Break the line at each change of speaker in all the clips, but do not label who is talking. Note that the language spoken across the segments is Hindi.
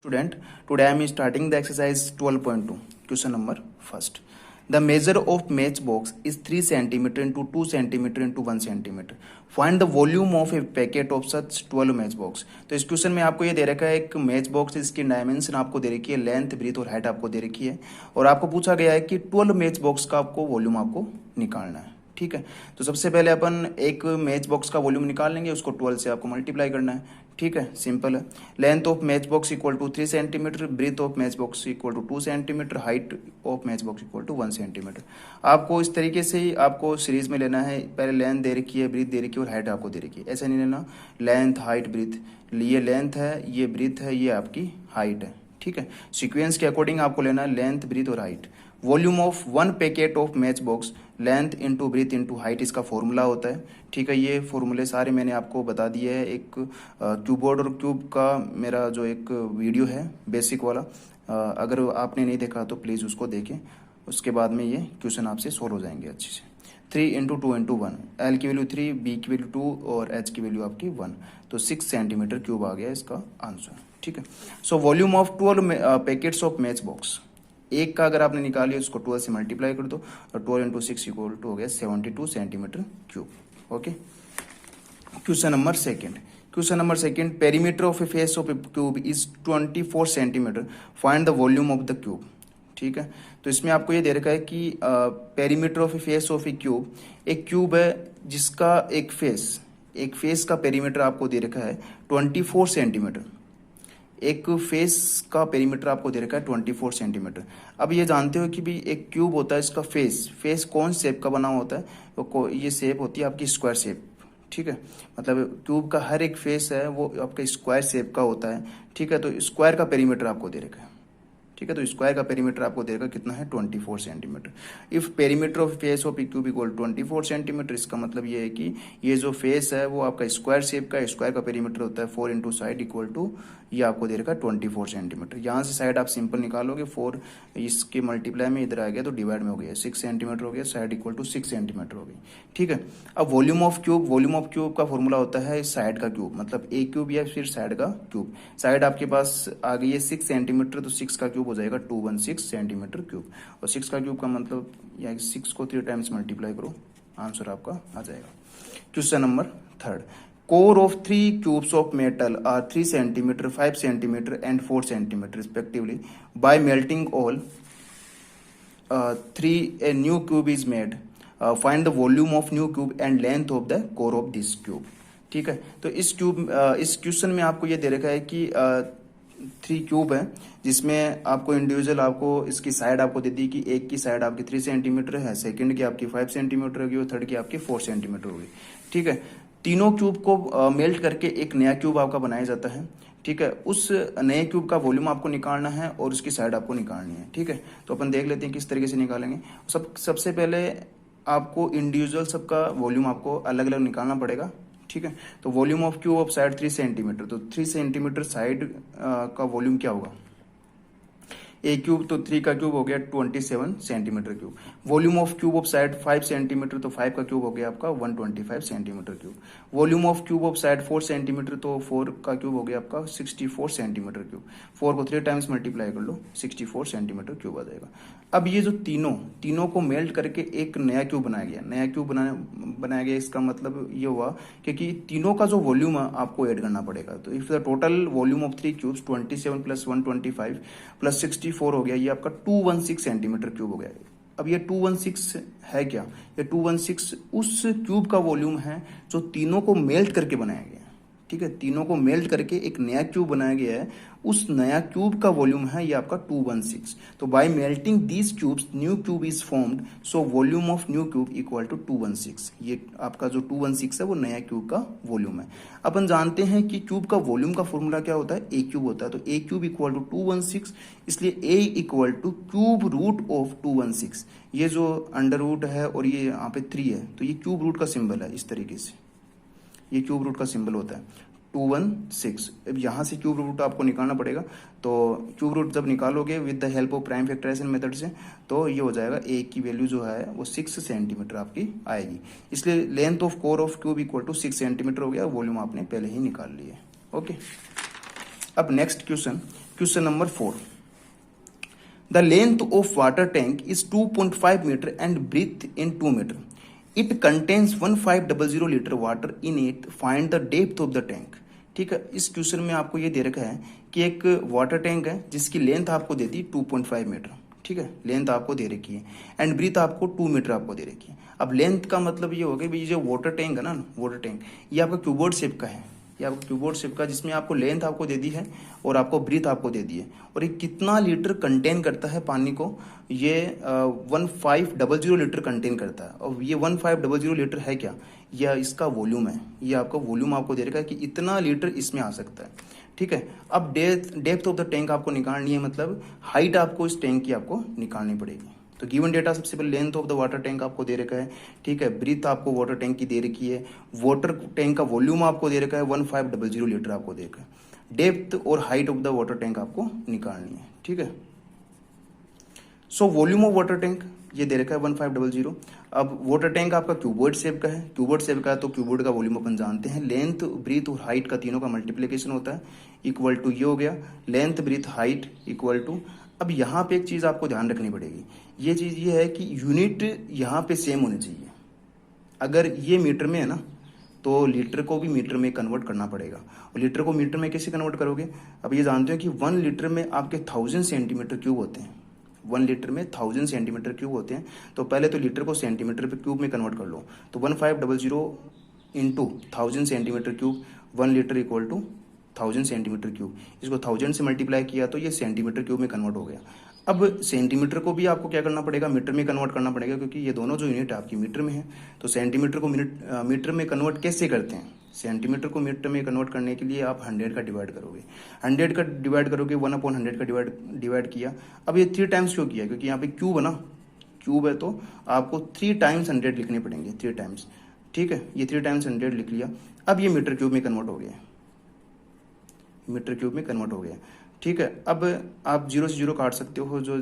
Student, today I am starting the exercise 12.2. Question number first. The measure of matchbox is 3 centimeter into 2 centimeter into 1 centimeter. Find the volume of a packet of such 12 matchbox. तो इस क्वेश्चन में आपको ये दे रखा है एक मैच बॉक्स, इसकी डायमेंशन आपको दे रखी है, लेंथ, ब्रीथ और हाइट आपको दे रखी है, और आपको पूछा गया है कि 12 मैच बॉक्स का आपको वॉल्यूम आपको निकालना है। ठीक है, तो सबसे पहले अपन एक मैच बॉक्स का वॉल्यूम निकाल लेंगे, उसको 12 से आपको मल्टीप्लाई करना है। ठीक है, सिंपल है। Length of match box equal to 3 centimetre, breadth of match box equal to 2 centimetre, height of match box equal to 1 centimetre. आपको इस तरीके से ही आपको सीरीज में लेना है। पहले लेंथ दे रखी है, ब्रीथ दे रखी है और हाइट आपको दे रखी है। ऐसा नहीं लेना लेंथ हाइट ब्रीथ, ये लेंथ है, ये ब्रीथ है, ये आपकी हाइट है। ठीक है, सीक्वेंस के अकॉर्डिंग आपको लेना है लेंथ, ब्रीथ और height. Volume of 1 packet of match box, length into breadth into height, इसका फॉर्मूला होता है। ठीक है, ये फॉर्मूले सारे मैंने आपको बता दिए हैं। एक क्यूबोर्ड और क्यूब का मेरा जो एक वीडियो है बेसिक वाला, अगर आपने नहीं देखा तो प्लीज़ उसको देखें। उसके बाद में ये क्वेश्चन आपसे सोल्व हो जाएंगे अच्छे से। 3 इंटू 2 इंटू 1, एल की वैल्यू 3, बी की वैल्यू 2 और एच की वैल्यू आपकी 1, तो 6 सेंटीमीटर क्यूब आ गया इसका आंसर। ठीक है, सो volume of 12 packets of match box, एक का अगर आपने निकाली उसको 12 से मल्टीप्लाई कर दो, और 12 इंटू 6 इक्वल टू हो गया 72 centimetre cube. Okay, question number second. Question number second, perimeter of A face of A cube is 24 centimetre, find the volume of the cube. ठीक है, तो इसमें आपको ये दे रखा है कि perimeter of A face of A cube, एक क्यूब है जिसका एक फेस का पेरीमीटर आपको दे रखा है 24 सेंटीमीटर। एक फेस का पेरीमीटर आपको दे रखा है 24 सेंटीमीटर। अब ये जानते हो कि भी एक क्यूब होता है, इसका फेस कौन शेप का बना होता है, तो ये शेप होती है आपकी स्क्वायर शेप। ठीक है, मतलब क्यूब का हर एक फेस है वो आपका स्क्वायर शेप का होता है। ठीक है, तो स्क्वायर का पेरीमीटर आपको दे रखा है। ठीक है, तो स्क्वायर का पेरीमीटर आपको देगा कितना है 24 centimetre. If perimeter of face of cube equal 24 centimetre, इसका मतलब ये है कि ये जो फेस है वो आपका स्क्वायर शेप का, स्क्वायर का पेरीमीटर होता है 4 इंटू साइड इक्वल टू, ये आपको दे रखा है 24 सेंटीमीटर। यहाँ से साइड आप सिंपल निकालोगे, 4 इसके मल्टीप्लाई में इधर आ गया तो डिवाइड में हो गया, 6 सेंटीमीटर हो गया, साइड इक्वल टू 6 सेंटीमीटर हो गई। ठीक है, अब वॉल्यूम ऑफ क्यूब का फॉर्मूला होता है साइड का क्यूब, मतलब ए क्यूब या फिर साइड का क्यूब। साइड आपके पास आ गई है 6 सेंटीमीटर, तो 6 का क्यूब हो जाएगा 216 सेंटीमीटर क्यूब, और 6 का क्यूब का मतलब या 6 को 3 टाइम्स मल्टीप्लाई करो, आंसर आपका आ जाएगा। Question number third, core of 3 cubes of metal are 3 centimeter, 5 centimeter and 4 centimeter respectively. By melting all 3, a new cube is made. Find the volume of new cube and length of the core of this cube. ठीक है, तो इस क्वेश्चन में आपको ये दे रखा है कि 3 क्यूब है, जिसमें आपको इंडिविजुअल आपको इसकी साइड आपको दे दी कि एक की साइड आपकी 3 सेंटीमीटर है, सेकंड की आपकी 5 सेंटीमीटर होगी और थर्ड की आपकी 4 सेंटीमीटर होगी। ठीक है, तीनों क्यूब को मेल्ट करके एक नया क्यूब आपका बनाया जाता है। ठीक है, उस नए क्यूब का वॉल्यूम आपको निकालना है और उसकी साइड आपको निकालनी है। ठीक है, तो अपन देख लेते हैं किस तरीके से निकालेंगे। सबसे पहले आपको इंडिविजुअल सबका वॉल्यूम आपको अलग अलग निकालना पड़ेगा। ठीक है, तो volume of cube of side 3 centimetre, तो 3 सेंटीमीटर साइड का वॉल्यूम क्या होगा, ए क्यूब, तो 3 का क्यूब हो गया 27 centimetre cube. Volume of cube of side 5 centimetre, तो 5 का क्यूब हो गया आपका 125 centimetre cube. Volume of cube of side 4 centimetre, तो 4 का क्यूब हो गया आपका 64 सेंटीमीटर क्यूब। 4 को 3 टाइम्स मल्टीप्लाई कर लो, 64 सेंटीमीटर क्यूब आ जाएगा। अब ये जो तीनों को मेल्ट करके एक नया क्यूब बनाया गया, बनाया गया, इसका मतलब ये हुआ क्योंकि तीनों का जो वॉल्यूम है आपको ऐड करना पड़ेगा। तो if the total volume of 3 cubes 27 plus 125 plus 64 हो गया, ये आपका 216 सेंटीमीटर क्यूब हो गया। अब ये 216 है क्या, ये 216 उस क्यूब का वॉल्यूम है जो तीनों को मेल्ट करके बनाया गया। ठीक है, तीनों को मेल्ट करके एक नया क्यूब बनाया गया है, उस नया क्यूब का वॉल्यूम है ये आपका 216। तो by melting these cubes new cube is formed, so volume of new cube equal to 216। ये आपका जो 216 है वो नया क्यूब का वॉल्यूम है। अपन जानते हैं कि क्यूब का वॉल्यूम का फॉर्मूला क्या होता है, ए क्यूब होता है, तो ए क्यूब इक्वल टू 216, इसलिए a equal to cube root of 216। ये जो अंडर रूट है और ये यहाँ पे 3 है, तो ये क्यूब रूट का सिंबल है, इस तरीके से ये क्यूब रूट का सिंबल होता है 216। अब यहाँ से क्यूब रूट आपको निकालना पड़ेगा, तो क्यूब रूट जब निकालोगे with the help of prime factorization method से, तो ये हो जाएगा ए की वैल्यू जो है वो 6 सेंटीमीटर आपकी आएगी। इसलिए length of core of cube equal to 6 centimetre हो गया, वॉल्यूम आपने पहले ही निकाल लिया। ओके, अब next question question number 4, the length of water tank is 2.5 metre and breadth in 2 metre. It contains 1500 litre water in it. Find the depth of the tank. ठीक है, इस क्वेश्चन में आपको ये दे रखा है कि एक वाटर टैंक है जिसकी लेंथ आपको दे दी 2.5 मीटर. ठीक है, लेंथ आपको दे रखी है एंड ब्रीथ आपको 2 मीटर आपको दे रखी है. अब लेंथ का मतलब ये हो गया भाई, जो वाटर टैंक है ना, वाटर टैंक ये आपका क्यूबोर्ड शेप का है. ये आपको क्यूबोर्ड शेप का, जिसमें आपको लेंथ आपको दे दी है और आपको ब्रीथ आपको दे दी है. और ये कितना लीटर कंटेन करता है पानी को, ये 1500 लीटर कंटेन करता है. और ये 1500 लीटर है क्या, यह इसका वॉल्यूम है. ये आपका वॉल्यूम आपको दे रखा है कि इतना लीटर इसमें आ सकता है. ठीक है, अब डेप्थ ऑफ द टैंक आपको निकालनी है, मतलब हाइट आपको इस टैंक की आपको निकालनी पड़ेगी. तो गिवन डेटा सबसे पहले length of the water tank आपको दे रखा है. ठीक है, ब्रीथ आपको वाटर टैंक की दे रखी है. वाटर टैंक का वॉल्यूम आपको दे रखा है 1500 लीटर आपको दे रखा है. डेप्थ और height of the water tank आपको निकालनी है. ठीक है, सो वॉल्यूम ऑफ वाटर टैंक ये दे रखा है 1500. अब वाटर टैंक आपका क्यूबॉइड शेप का है. क्यूबॉइड शेप का है तो क्यूबॉइड का वॉल्यूम अपन जानते हैं. लेंथ ब्रीथ और हाइट का तीनों का मल्टीप्लिकेशन होता है, इक्वल टू ये हो गया length breadth height equal to. अब यहाँ पे एक चीज आपको ध्यान रखनी पड़ेगी. ये चीज ये है कि यूनिट यहाँ पे सेम होनी चाहिए. अगर ये मीटर में है ना, तो लीटर को भी मीटर में कन्वर्ट करना पड़ेगा. और लीटर को मीटर में कैसे कन्वर्ट करोगे, अब ये जानते हो कि 1 लीटर में आपके 1000 सेंटीमीटर क्यूब होते हैं. 1 लीटर में 1000 सेंटीमीटर क्यूब होते हैं. तो पहले तो लीटर को सेंटीमीटर पे क्यूब में कन्वर्ट कर लो. तो 1500 into 1000 centimetre cube, 1 litre equal to 1000 centimetre cube. इसको 1000 से मल्टीप्लाई किया तो ये सेंटीमीटर क्यूब में कन्वर्ट हो गया. अब सेंटीमीटर को भी आपको क्या करना पड़ेगा, मीटर में कन्वर्ट करना पड़ेगा, क्योंकि ये दोनों जो यूनिट आपकी मीटर में है. तो सेंटीमीटर को मीटर में कन्वर्ट कैसे करते हैं, सेंटीमीटर को मीटर में कन्वर्ट करने के लिए आप 100 का डिवाइड करोगे. 100 का डिवाइड करोगे, 1/100 का डिवाइड किया. अब ये 3 टाइम्स क्यों किया, क्योंकि यहाँ पे क्यूब है ना, क्यूब है तो आपको 3 टाइम्स 100 लिखने पड़ेंगे, 3 टाइम्स. ठीक है, ये 3 टाइम्स 100 लिख लिया. अब ये मीटर क्यूब में कन्वर्ट हो गया, मीटर क्यूब में कन्वर्ट हो गया. ठीक है, अब आप 0 से 0 काट सकते हो. जो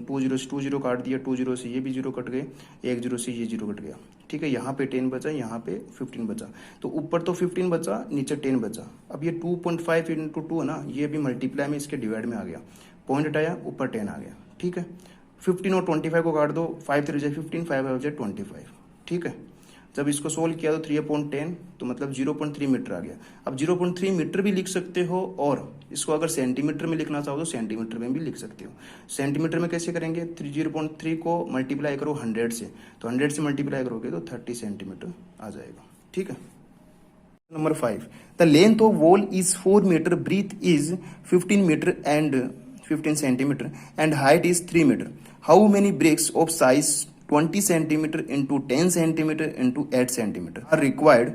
20 से 20 काट दिया, 20 से ये भी 0 कट गए, 10 से ये 0 कट गया. ठीक है, यहाँ पे 10 बचा, यहाँ पे 15 बचा. तो ऊपर तो 15 बचा, नीचे 10 बचा. अब ये 2.5 इंटू 2 है ना, ये भी मल्टीप्लाई में इसके डिवाइड में आ गया. पॉइंट हटाया, ऊपर 10 आ गया. ठीक है, 15 और 25 को काट दो, 5 3 जाए 15, 5 जाए 25. ठीक है, जब इसको सोल्व किया तो 3/10, तो मतलब 0.3 मीटर आ गया. अब 0.3 मीटर भी लिख सकते हो, और इसको अगर सेंटीमीटर में लिखना चाहो तो सेंटीमीटर में भी लिख सकते हो. सेंटीमीटर में कैसे करेंगे, 0.3 को मल्टीप्लाई करो 100 से, तो 100 से मल्टीप्लाई करोगे तो 30 सेंटीमीटर आ जाएगा. ठीक है, number 5, the length of wall is 4 metre, breadth is 15 metre and 15 centimetre and height is 3 metre. How many bricks of size 20 centimeter into 10 centimeter into 8 centimeter are required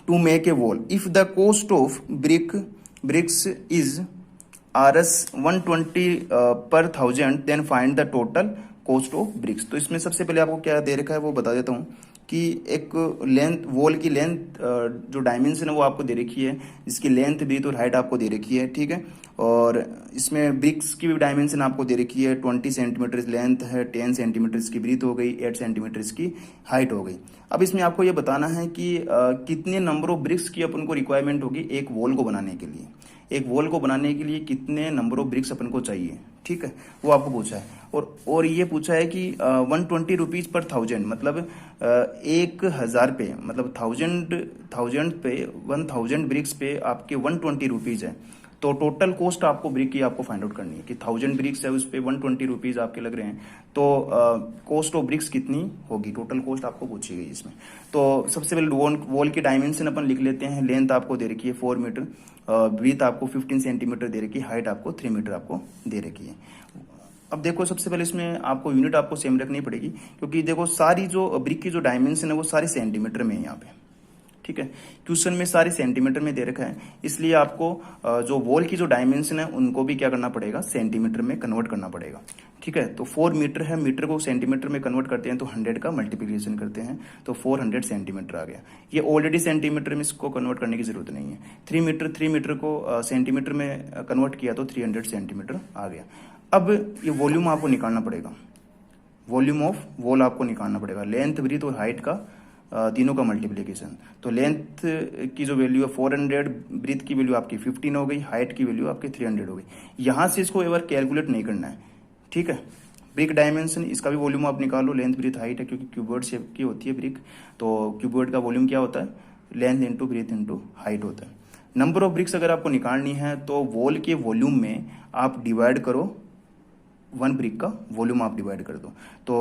to make a wall. If the cost of bricks is Rs 120 per thousand, then find the total cost of bricks. तो इसमें सबसे पहले आपको क्या दे रखा है वो बता देता हूँ कि एक लेंथ, वॉल की लेंथ जो डायमेंशन है वो आपको दे रखी है, जिसकी लेंथ ब्रीथ और हाइट आपको दे रखी है. ठीक है, और इसमें ब्रिक्स की भी डायमेंशन आपको दे रखी है. 20 सेंटीमीटर लेंथ है, 10 सेंटीमीटर की ब्रीथ हो गई, 8 सेंटीमीटर की हाइट हो गई. अब इसमें आपको ये बताना है कि कितने नंबर ऑफ ब्रिक्स की अपन को रिक्वायरमेंट होगी एक वॉल को बनाने के लिए. एक वॉल को बनाने के लिए कितने नंबर ऑफ ब्रिक्स अपन को चाहिए. ठीक है, वो आपको पूछा है. और ये पूछा है कि 120 रुपीज पर 1000, मतलब 1000 पे, मतलब 1000 पे 1000 ब्रिक्स पे आपके 120 रुपीज है. तो टोटल कॉस्ट आपको ब्रिक की आपको फाइंड आउट करनी है कि 1000 ब्रिक्स है, उस पर 120 रुपीज आपके लग रहे हैं. तो कॉस्ट ऑफ ब्रिक्स कितनी होगी, टोटल कॉस्ट आपको पूछी गई इसमें. तो सबसे पहले वॉल की डायमेंशन अपन लिख लेते हैं. लेंथ आपको दे रखी है 4 मीटर, ब्रीथ आपको 15 सेंटीमीटर दे रखी है, हाइट आपको 3 मीटर आपको दे रखी है. अब देखो सबसे पहले इसमें आपको यूनिट आपको सेम रखनी पड़ेगी, क्योंकि देखो सारी जो ब्रिक की जो डायमेंशन है वो सारी सेंटीमीटर में है यहाँ पे. ठीक है, क्वेश्चन में सारे सेंटीमीटर में दे रखा है, इसलिए आपको जो वॉल की जो डायमेंशन है उनको भी क्या करना पड़ेगा, सेंटीमीटर में कन्वर्ट करना पड़ेगा. ठीक है, तो 4 मीटर है, मीटर को सेंटीमीटर में कन्वर्ट करते हैं तो 100 का मल्टीप्लिकेशन करते हैं तो 400 सेंटीमीटर आ गया. ये ऑलरेडी सेंटीमीटर में, इसको कन्वर्ट करने की जरूरत नहीं है. 3 मीटर को सेंटीमीटर में कन्वर्ट किया तो 300 सेंटीमीटर आ गया. अब ये वॉल्यूम आपको निकालना पड़ेगा, वॉल्यूम ऑफ वॉल आपको निकालना पड़ेगा. लेंथ ब्रीथ और हाइट का तीनों का मल्टीप्लिकेशन। तो लेंथ की जो वैल्यू है 400, ब्रीथ की वैल्यू आपकी 15 हो गई, हाइट की वैल्यू आपकी 300 हो गई। यहाँ से इसको एक बार कैलकुलेट नहीं करना है, ठीक है। ब्रिक डायमेंशन, इसका भी वॉल्यूम आप निकालो, लेंथ ब्रीथ हाइट है, क्योंकि क्यूबॉइड शेप की होती है ब्रिक। तो क्यूबॉइड का वॉल्यूम क्या होता है, length into breadth into height होता है। नंबर ऑफ ब्रिक्स अगर आपको निकालनी है तो वॉल के वॉल्यूम में आप डिवाइड करो, वन ब्रिक का वॉल्यूम आप डिवाइड कर दो। तो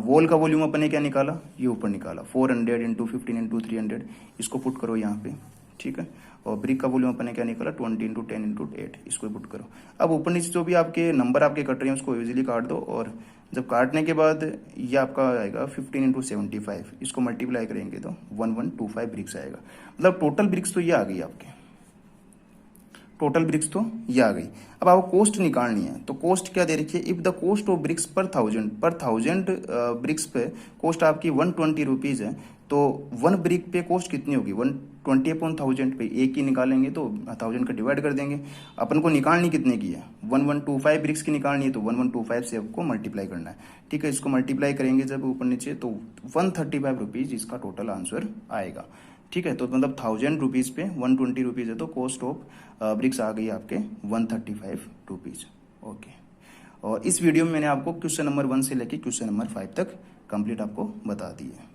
वॉल का वॉल्यूम अपन ने क्या निकाला, ये ऊपर निकाला 400 इंटू 15 इंटू 300, इसको पुट करो यहाँ पे, ठीक है। और ब्रिक का वॉल्यूम अपन ने क्या निकाला 20 इंटू 10 इंटू 8, इसको पुट करो। अब ऊपर नीचे जो भी आपके नंबर आपके कट रहे हैं उसको इजीली काट दो, और जब काटने के बाद ये आपका आएगा 15 इंटू 75, इसको मल्टीप्लाई करेंगे तो 1125 ब्रिक्स आएगा। मतलब टोटल ब्रिक्स तो ये आ गई आपके, टोटल ब्रिक्स तो ये आ गई। अब आपको कॉस्ट निकालनी है, तो कॉस्ट क्या दे रखी है, if the cost of BRICS पर थाउजेंड ब्रिक्स पे कॉस्ट आपकी 120 रुपीज है, तो वन ब्रिक पे कॉस्ट कितनी होगी, 120 अपॉन 1000 पे एक ही निकालेंगे तो 1000 का डिवाइड कर देंगे। अपन को निकालनी कितने की है, 1125 ब्रिक्स की निकालनी है, तो 1125 से आपको मल्टीप्लाई करना है, ठीक है। इसको मल्टीप्लाई करेंगे जब ऊपर नीचे तो 135 रुपीज इसका टोटल आंसर आएगा, ठीक है। तो मतलब 1000 रुपीज पे 120 रुपीज है, तो कॉस्ट ऑफ ब्रिक्स आ गई आपके 135 रुपीज, ओके। और इस वीडियो में मैंने आपको क्वेश्चन नंबर 1 से लेके क्वेश्चन नंबर 5 तक कंप्लीट आपको बता दी है।